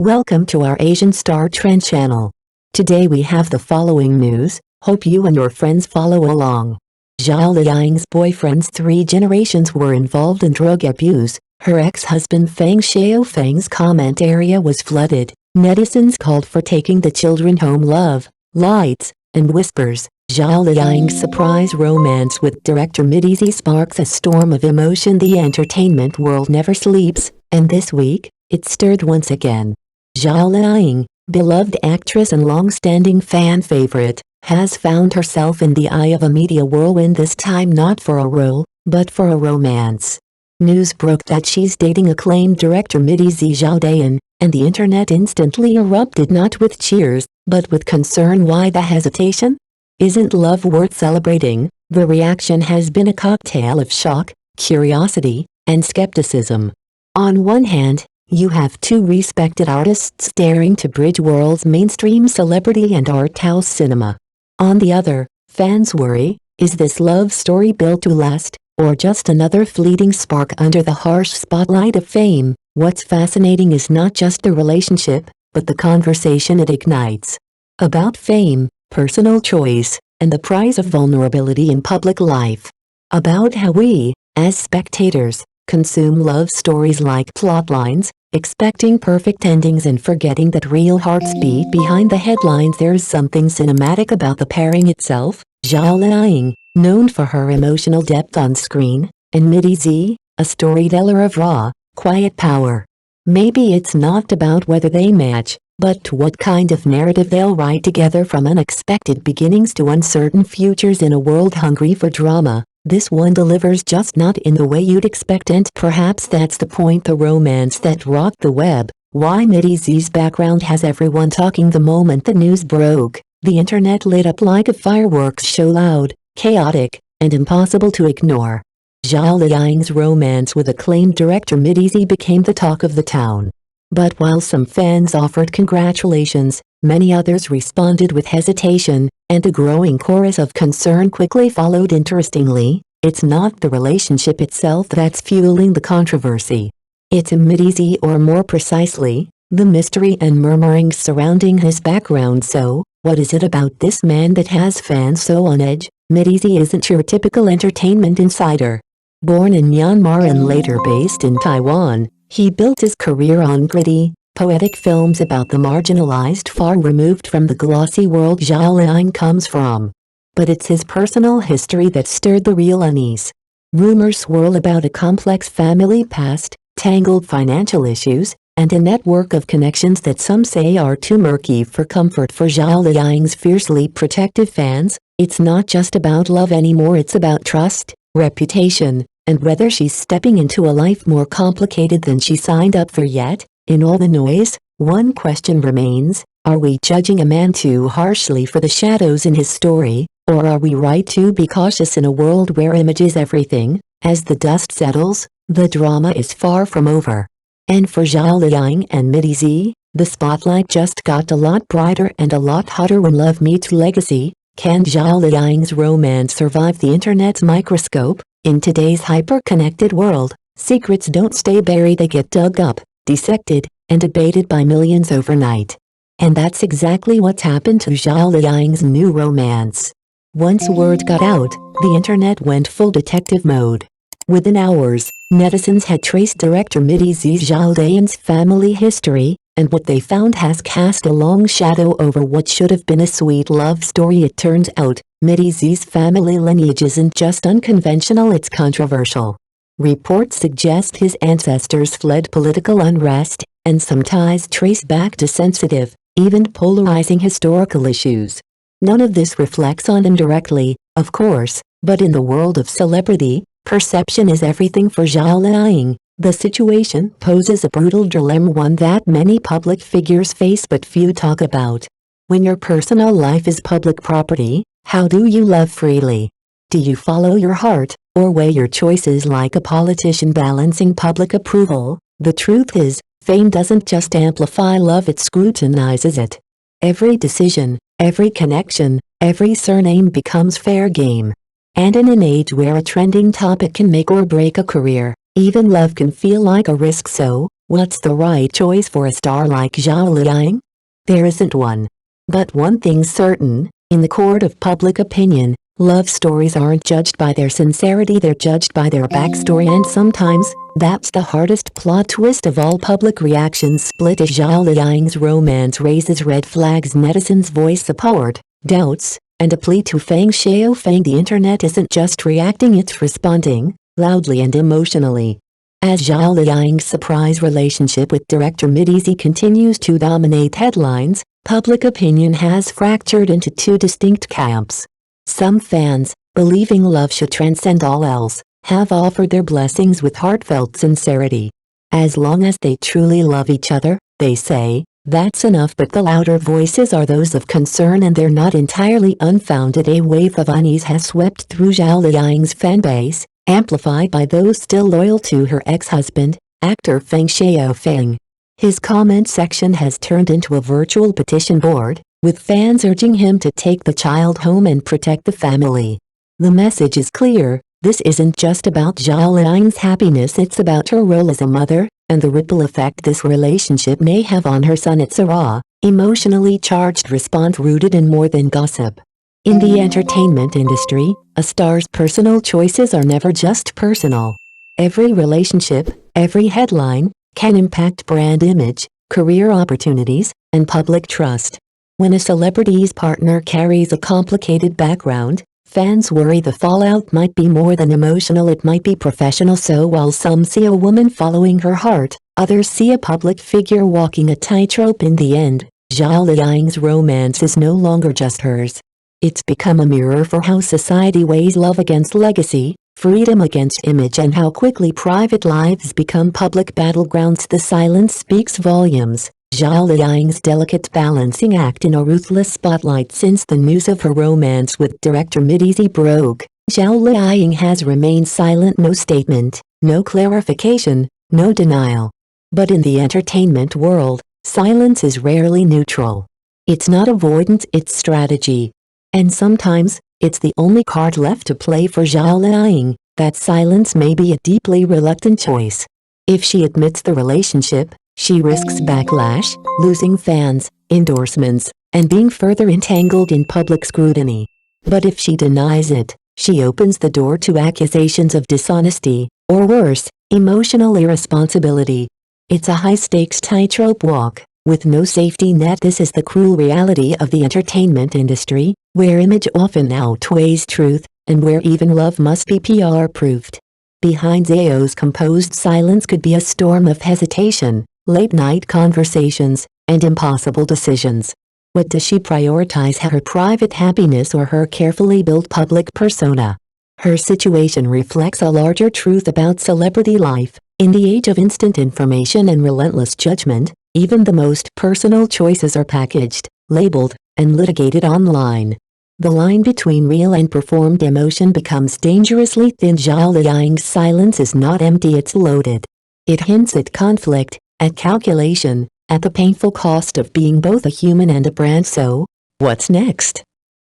Welcome to our Asian Star Trend channel. Today we have the following news, hope you and your friends follow along. Zhao Liying's boyfriend's 3 generations were involved in drug abuse. Her ex-husband Feng Shaofeng's comment area was flooded. Netizens called for taking the children home. Love, lights, and whispers. Zhao Liying's surprise romance with director netizens sparks a storm of emotion. The entertainment world never sleeps, and this week, it stirred once again. Zhao Liying, beloved actress and long-standing fan favorite, has found herself in the eye of a media whirlwind, this time not for a role, but for a romance. News broke that she's dating acclaimed director netizens Zhao Liying, and the internet instantly erupted, not with cheers, but with concern. Why the hesitation? Isn't love worth celebrating? The reaction has been a cocktail of shock, curiosity, and skepticism. On one hand, you have 2 respected artists daring to bridge worlds mainstream celebrity and art house cinema. On the other, fans worry, is this love story built to last, or just another fleeting spark under the harsh spotlight of fame? What's fascinating is not just the relationship, but the conversation it ignites. About fame, personal choice, and the price of vulnerability in public life. About how we, as spectators, consume love stories like plotlines, expecting perfect endings and forgetting that real hearts beat behind the headlines. There's something cinematic about the pairing itself. Zhao Liying, known for her emotional depth on screen, and netizens, a storyteller of raw, quiet power. Maybe it's not about whether they match, but what kind of narrative they'll write together, from unexpected beginnings to uncertain futures. In a world hungry for drama, this one delivers, just not in the way you'd expect, and perhaps that's the point. The romance that rocked the web. Why netizens' background has everyone talking. The moment the news broke, the internet lit up like a fireworks show, loud, chaotic, and impossible to ignore. Zhao Liying's romance with acclaimed director netizens became the talk of the town. But while some fans offered congratulations, many others responded with hesitation, and a growing chorus of concern quickly followed. Interestingly, it's not the relationship itself that's fueling the controversy. It's netizens, or more precisely, the mystery and murmurings surrounding his background. So, what is it about this man that has fans so on edge? Netizens isn't your typical entertainment insider. Born in Myanmar and later based in Taiwan, he built his career on gritty, poetic films about the marginalized, far removed from the glossy world Zhao Liying comes from. But it's his personal history that stirred the real unease. Rumors swirl about a complex family past, tangled financial issues, and a network of connections that some say are too murky for comfort. For Zhao Liying's fiercely protective fans, it's not just about love anymore, it's about trust, reputation, and whether she's stepping into a life more complicated than she signed up for. Yet, in all the noise, one question remains: are we judging a man too harshly for the shadows in his story, or are we right to be cautious in a world where image is everything? As the dust settles, the drama is far from over. And for Zhao Liying and netizens, the spotlight just got a lot brighter and a lot hotter when love meets legacy. Can Zhao Liying's romance survive the internet's microscope? In today's hyper-connected world, secrets don't stay buried, they get dug up, dissected, and debated by millions overnight. And that's exactly what's happened to Zhao Liying's new romance. Once word got out, the internet went full detective mode. Within hours, netizens had traced director netizens Zhao Liying's family history, and what they found has cast a long shadow over what should have been a sweet love story. It turns out, netizens' family lineage isn't just unconventional, it's controversial. Reports suggest his ancestors fled political unrest, and some ties trace back to sensitive, even polarizing historical issues. None of this reflects on him directly, of course, but in the world of celebrity, perception is everything. For Zhao Liying, the situation poses a brutal dilemma, one that many public figures face but few talk about. When your personal life is public property, how do you love freely? Do you follow your heart, or weigh your choices like a politician balancing public approval? The truth is, fame doesn't just amplify love, it scrutinizes it. Every decision, every connection, every surname becomes fair game. And in an age where a trending topic can make or break a career, even love can feel like a risk. So, What's the right choice for a star like Zhao Liying? There isn't one. But one thing's certain, in the court of public opinion, love stories aren't judged by their sincerity, they're judged by their backstory, and sometimes, that's the hardest plot twist of all. Public reactions split as Zhao Liying's romance raises red flags. Netizens voice support, doubts, and a plea to Feng Shaofeng. The internet isn't just reacting, it's responding, loudly and emotionally. As Zhao Liying's surprise relationship with director Netizens continues to dominate headlines, public opinion has fractured into two distinct camps. Some fans, believing love should transcend all else, have offered their blessings with heartfelt sincerity. As long as they truly love each other, they say, that's enough. But the louder voices are those of concern, and they're not entirely unfounded. A wave of unease has swept through Zhao Liying's fanbase, amplified by those still loyal to her ex-husband, actor Feng Shaofeng. His comment section has turned into a virtual petition board, with fans urging him to take the child home and protect the family. The message is clear: this isn't just about Zhao Liying's happiness, it's about her role as a mother, and the ripple effect this relationship may have on her son. It's a raw, emotionally charged response rooted in more than gossip. In the entertainment industry, a star's personal choices are never just personal. Every relationship, every headline, can impact brand image, career opportunities, and public trust. When a celebrity's partner carries a complicated background, fans worry the fallout might be more than emotional, it might be professional. So while some see a woman following her heart, others see a public figure walking a tightrope. In the end, Zhao Liying's romance is no longer just hers. It's become a mirror for how society weighs love against legacy, freedom against image, and how quickly private lives become public battlegrounds. The silence speaks volumes. Zhao Liying's delicate balancing act in a ruthless spotlight. Since the news of her romance with director Netizens broke, Zhao Liying has remained silent. No statement, no clarification, no denial. But in the entertainment world, silence is rarely neutral. It's not avoidance, it's strategy. And sometimes, it's the only card left to play for Zhao Liying. That silence may be a deeply reluctant choice. If she admits the relationship, she risks backlash, losing fans, endorsements, and being further entangled in public scrutiny. But if she denies it, she opens the door to accusations of dishonesty, or worse, emotional irresponsibility. It's a high-stakes tightrope walk, with no safety net. This is the cruel reality of the entertainment industry, where image often outweighs truth, and where even love must be PR-proofed. Behind Zhao's composed silence could be a storm of hesitation, late-night conversations, and impossible decisions. What does she prioritize, her private happiness or her carefully built public persona? Her situation reflects a larger truth about celebrity life. In the age of instant information and relentless judgment, even the most personal choices are packaged, labeled, and litigated online. The line between real and performed emotion becomes dangerously thin. Zhao Liying's silence is not empty, it's loaded. It hints at conflict, at calculation, at the painful cost of being both a human and a brand. So, what's next?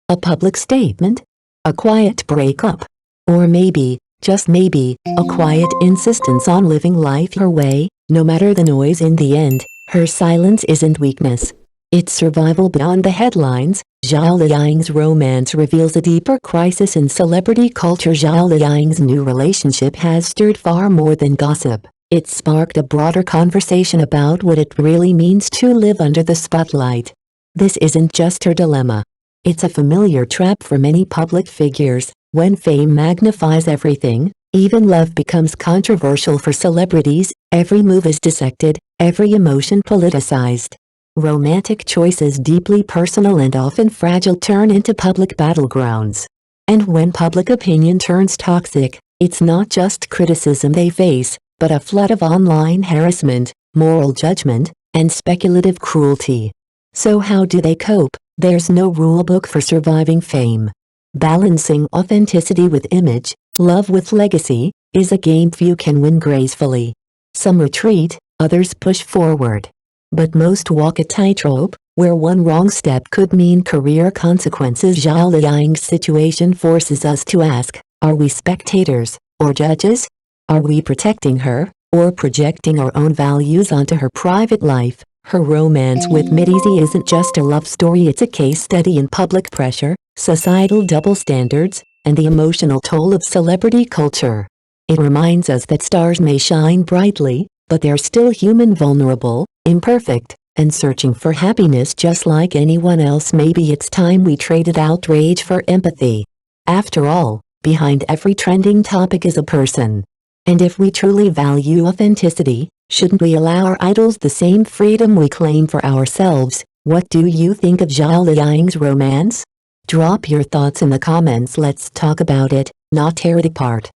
A public statement? A quiet breakup? Or maybe, just maybe, a quiet insistence on living life her way, no matter the noise? In the end, her silence isn't weakness. It's survival. Beyond the headlines, Zhao Liying's romance reveals a deeper crisis in celebrity culture. Zhao Liying's new relationship has stirred far more than gossip. It's sparked a broader conversation about what it really means to live under the spotlight. This isn't just her dilemma. It's a familiar trap for many public figures. When fame magnifies everything, even love becomes controversial. For celebrities, every move is dissected, every emotion politicized. Romantic choices, deeply personal and often fragile, turn into public battlegrounds. And when public opinion turns toxic, it's not just criticism they face, but a flood of online harassment, moral judgment, and speculative cruelty. So how do they cope? There's no rulebook for surviving fame. Balancing authenticity with image, love with legacy, is a game few can win gracefully. Some retreat, others push forward. But most walk a tightrope, where one wrong step could mean career consequences. Zhao Liying's situation forces us to ask, are we spectators, or judges? Are we protecting her, or projecting our own values onto her private life. Her romance with Midizzy isn't just a love story, it's a case study in public pressure, societal double standards, and the emotional toll of celebrity culture. It reminds us that stars may shine brightly, but they're still human, vulnerable, imperfect, and searching for happiness just like anyone else. Maybe it's time we traded outrage for empathy. After all, behind every trending topic is a person. And if we truly value authenticity, shouldn't we allow our idols the same freedom we claim for ourselves? What do you think of Zhao Liying's romance? Drop your thoughts in the comments. Let's talk about it, not tear it apart.